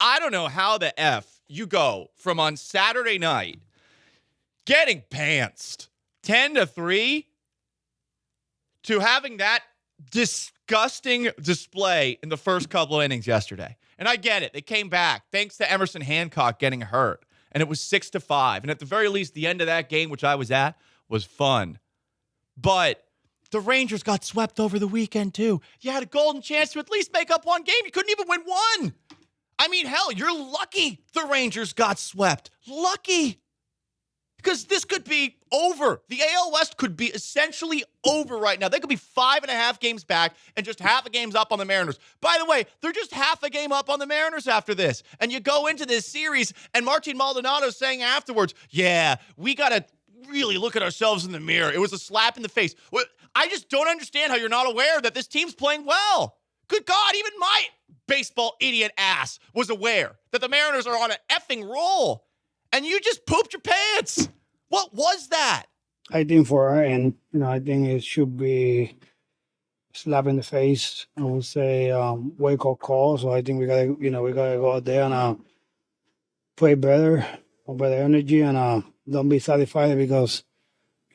I don't know how the F you go from on Saturday night getting pantsed 10-3 to having that disgusting display in the first couple of innings yesterday. And I get it. They came back thanks to Emerson Hancock getting hurt. And it was 6-5. And at the very least, the end of that game, which I was at, was fun. But the Rangers got swept over the weekend, too. You had a golden chance to at least make up one game. You couldn't even win one. I mean, hell, you're lucky the Rangers got swept. Lucky. Because this could be over. The AL West could be essentially over right now. They could be 5.5 games back and just half a game's up on the Mariners. By the way, they're just half a game up on the Mariners after this. And you go into this series, and Martin Maldonado saying afterwards, yeah, we got to really look at ourselves in the mirror. It was a slap in the face. I just don't understand how you're not aware that this team's playing well. Good God, even my baseball idiot ass was aware that the Mariners are on an effing roll. And you just pooped your pants. What was that? I think for our end, I think it should be slap in the face. I would say wake up call. So I think we gotta go out there and play better, with better energy, and don't be satisfied because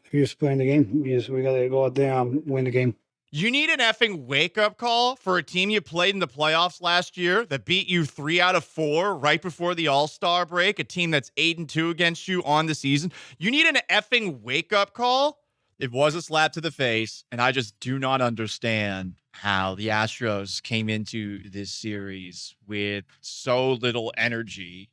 if you're just playing the game, we gotta go out there and win the game. You need an effing wake-up call for a team you played in the playoffs last year that beat you 3 out of 4 right before the All-Star break, a team that's 8-2 against you on the season. You need an effing wake-up call. It was a slap to the face, and I just do not understand how the Astros came into this series with so little energy,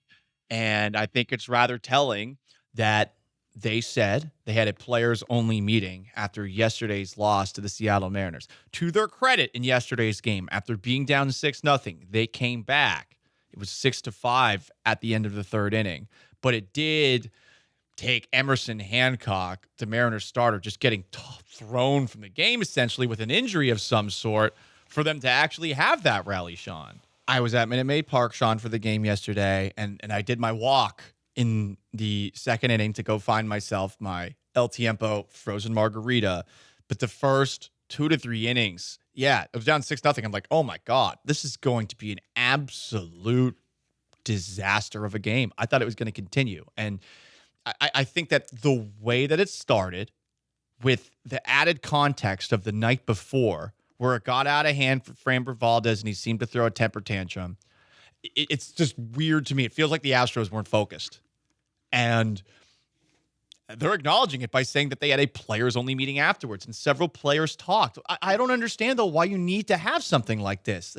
and I think it's rather telling that they said they had a players-only meeting after yesterday's loss to the Seattle Mariners. To their credit, in yesterday's game, after being down 6-0, they came back. It was 6-5 at the end of the third inning. But it did take Emerson Hancock, the Mariners starter, just getting thrown from the game, essentially, with an injury of some sort, for them to actually have that rally, Sean. I was at Minute Maid Park, Sean, for the game yesterday, and I did my walk in the second inning to go find myself my El Tiempo frozen margarita. But the first 2 to 3 innings, it was down 6-0. I'm like, oh my God, this is going to be an absolute disaster of a game. I thought it was going to continue. And I think that the way that it started, with the added context of the night before, where it got out of hand for Framber Valdez and he seemed to throw a temper tantrum, it's just weird to me. It feels like the Astros weren't focused. And they're acknowledging it by saying that they had a players-only meeting afterwards, and several players talked. I don't understand, though, why you need to have something like this.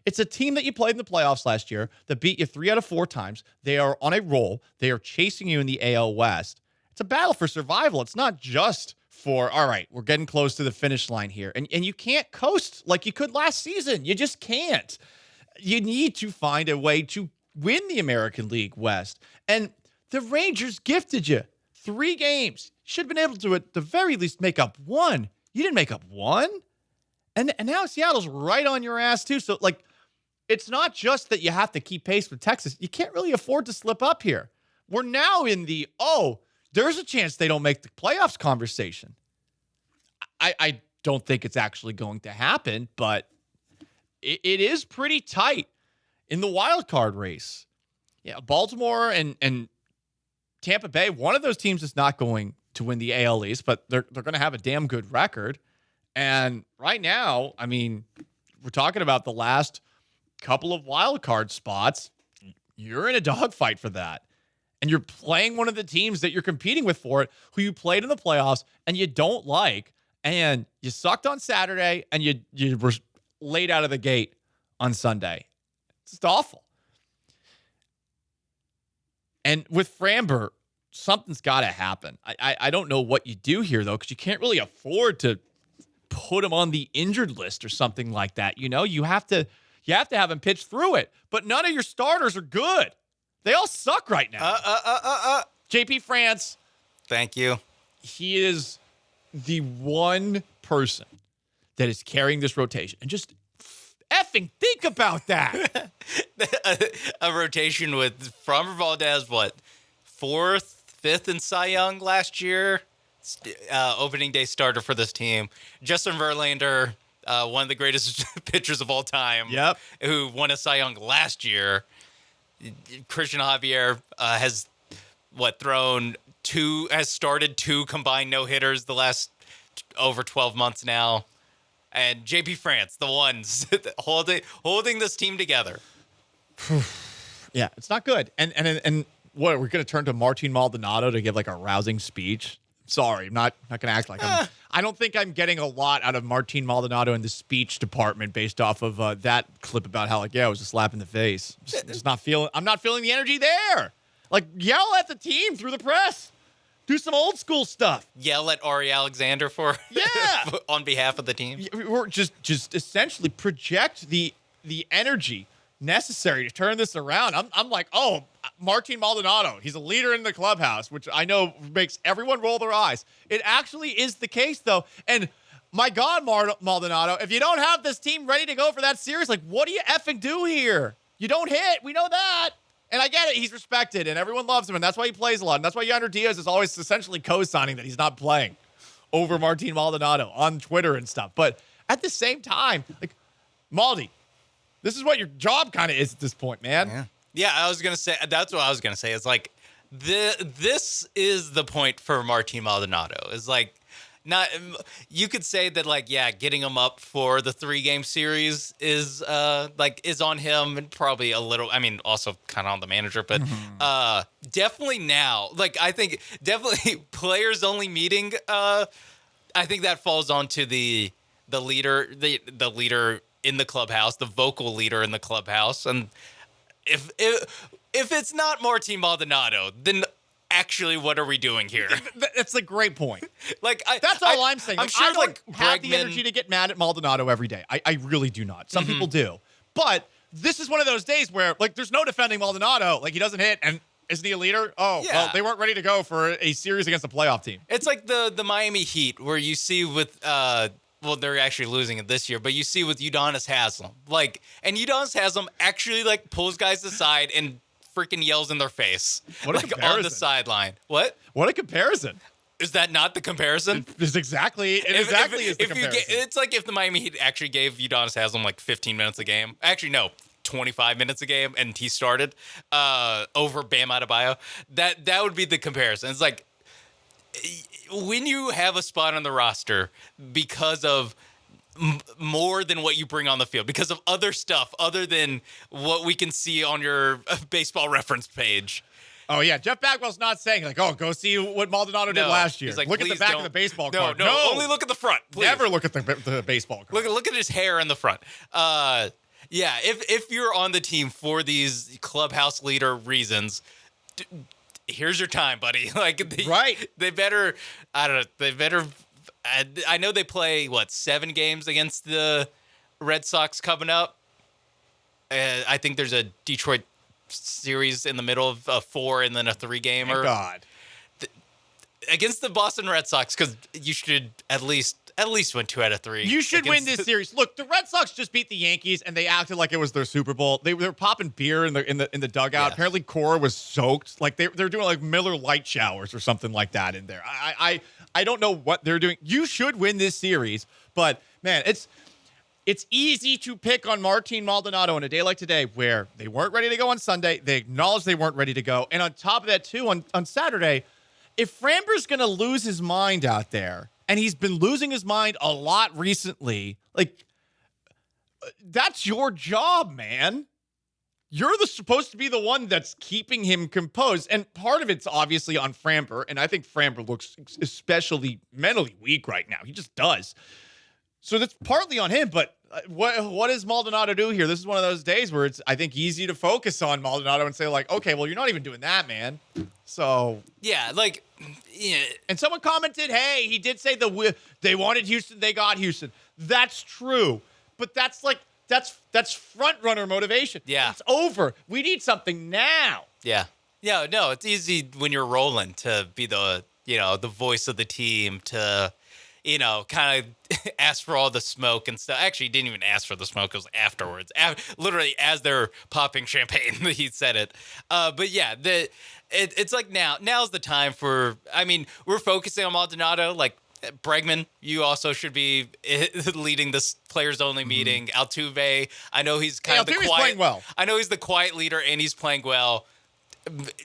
It's a team that you played in the playoffs last year that beat you 3 out of 4 times. They are on a roll. They are chasing you in the AL West. It's a battle for survival. It's not just for, all right, we're getting close to the finish line here. And you can't coast like you could last season. You just can't. You need to find a way to win the American League West. And the Rangers gifted you 3 games. You should have been able to, at the very least, make up 1. You didn't make up 1. And now Seattle's right on your ass, too. So, it's not just that you have to keep pace with Texas. You can't really afford to slip up here. We're now in the, there's a chance they don't make the playoffs conversation. I don't think it's actually going to happen, but it is pretty tight in the wild card race. Yeah, Baltimore and Tampa Bay, one of those teams is not going to win the AL East, but they're going to have a damn good record. And right now, I mean, we're talking about the last couple of wild card spots. You're in a dogfight for that. And you're playing one of the teams that you're competing with for it, who you played in the playoffs and you don't like. And you sucked on Saturday and you were laid out of the gate on Sunday. It's just awful. And with Framber, something's got to happen. I don't know what you do here, though, because you can't really afford to put him on the injured list or something like that. You have to have him pitch through it. But none of your starters are good. They all suck right now. JP France. Thank you. He is the one person that is carrying this rotation. And just effing think about that. A rotation with Framber Valdez, 4th, 5th in Cy Young last year? Opening day starter for this team. Justin Verlander, one of the greatest pitchers of all time. Yep. Who won a Cy Young last year. Christian Javier has started 2 combined no-hitters the last over 12 months now. And JP France, the ones holding this team together. Yeah, it's not good. And what, we're going to turn to Martin Maldonado to give like a rousing speech? Sorry, I'm not going to act like I don't think I'm getting a lot out of Martin Maldonado in the speech department based off of that clip about how, like, yeah, it was a slap in the face. I'm not feeling the energy there. Like, yell at the team through the press. Do some old school stuff. Yell at Ari Alexander on behalf of the team. Or just essentially project the energy necessary to turn this around. I'm like, oh, Martin Maldonado, he's a leader in the clubhouse, which I know makes everyone roll their eyes. It actually is the case, though. And my God, Maldonado, if you don't have this team ready to go for that series, like, what do you effing do here? You don't hit. We know that. And I get it. He's respected, and everyone loves him, and that's why he plays a lot. And that's why Yonder Diaz is always essentially co-signing that he's not playing over Martin Maldonado on Twitter and stuff. But at the same time, like, Maldi, this is what your job kind of is at this point, man. Yeah, I was going to say, that's what I was going to say. It's like, this is the point for Martin Maldonado. Is like, not, you could say that, like, yeah, getting him up for the 3-game series is on him, and probably a little, I mean, also kind of on the manager, but definitely now, like, I think definitely players only meeting, I think that falls onto the leader, the leader in the clubhouse, the vocal leader in the clubhouse. And if it's not Martin Maldonado, then actually, what are we doing here? That's a great point. Like, that's all I'm saying. I'm sure, I don't have the energy to get mad at Maldonado every day. I really do not. Some people do. But this is one of those days where, like, there's no defending Maldonado. Like, he doesn't hit, and isn't he a leader? Oh, yeah. Well, they weren't ready to go for a series against a playoff team. It's like the Miami Heat, where you see with well, they're actually losing it this year, but you see with Udonis Haslem. Like, and Udonis Haslem actually, like, pulls guys aside and freaking yells in their face. What a like, comparison. on the sideline. What a comparison. Is that not the comparison? It is the comparison. It's like if the Miami Heat actually gave Udonis Haslem like 15 minutes a game. Actually, no, 25 minutes a game, and he started over Bam Adebayo. That would be the comparison. It's like, when you have a spot on the roster because of more than what you bring on the field, because of other stuff other than what we can see on your baseball reference page. Oh, yeah. Jeff Bagwell's not saying, like, oh, go see what Maldonado did last year. Like, look at the back of the baseball card. No, only look at the front, please. Never look at the baseball card. Look at his hair in the front. Yeah, if you're on the team for these clubhouse leader reasons, here's your time, buddy. Like, they better, I don't know, they better, I know they play, 7 games against the Red Sox coming up. I think there's a Detroit series in the middle of a 4 and then a 3-gamer. Thank God. Against the Boston Red Sox, because you should at least win 2 out of 3. You should win this series. Look, the Red Sox just beat the Yankees, and they acted like it was their Super Bowl. They were popping beer in the dugout. Yeah. Apparently, Cora was soaked. Like they're doing like Miller Lite showers or something like that in there. I don't know what they're doing. You should win this series, but man, it's easy to pick on Martin Maldonado on a day like today where they weren't ready to go on Sunday. They acknowledged they weren't ready to go, and on top of that, too, on Saturday, if Framber's going to lose his mind out there. And he's been losing his mind a lot recently. Like, that's your job, man. You're supposed to be the one that's keeping him composed. And part of it's obviously on Framber. And I think Framber looks especially mentally weak right now. He just does. So that's partly on him. But what does Maldonado do here? This is one of those days where it's, I think, easy to focus on Maldonado and say, like, okay, well, you're not even doing that, man. So. Yeah, like. Yeah. And someone commented, hey, he did say they wanted Houston, they got Houston. That's true. But that's front runner motivation. Yeah. It's over. We need something now. Yeah. Yeah, no, it's easy when you're rolling to be the voice of the team, to, kind of ask for all the smoke and stuff. Actually, he didn't even ask for the smoke. It was afterwards. Literally, as they're popping champagne, he said it. But yeah, it's like now's the time for, I mean, we're focusing on Maldonado. Like, Bregman, you also should be leading this players-only meeting. Altuve, I know he's kind of the Altuve's quiet. playing well. I know he's the quiet leader, and he's playing well.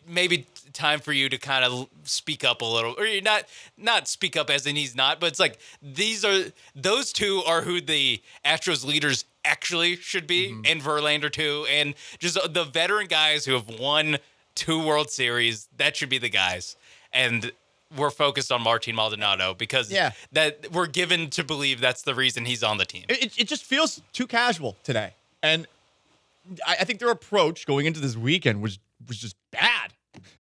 Maybe time for you to kind of speak up a little, or you're not speak up as in he's not, but it's like those two are who the Astros leaders actually should be, and Verlander too, and just the veteran guys who have won 2 World Series. That should be the guys, and we're focused on Martin Maldonado because that we're given to believe that's the reason he's on the team. It just feels too casual today, and I think their approach going into this weekend was just bad.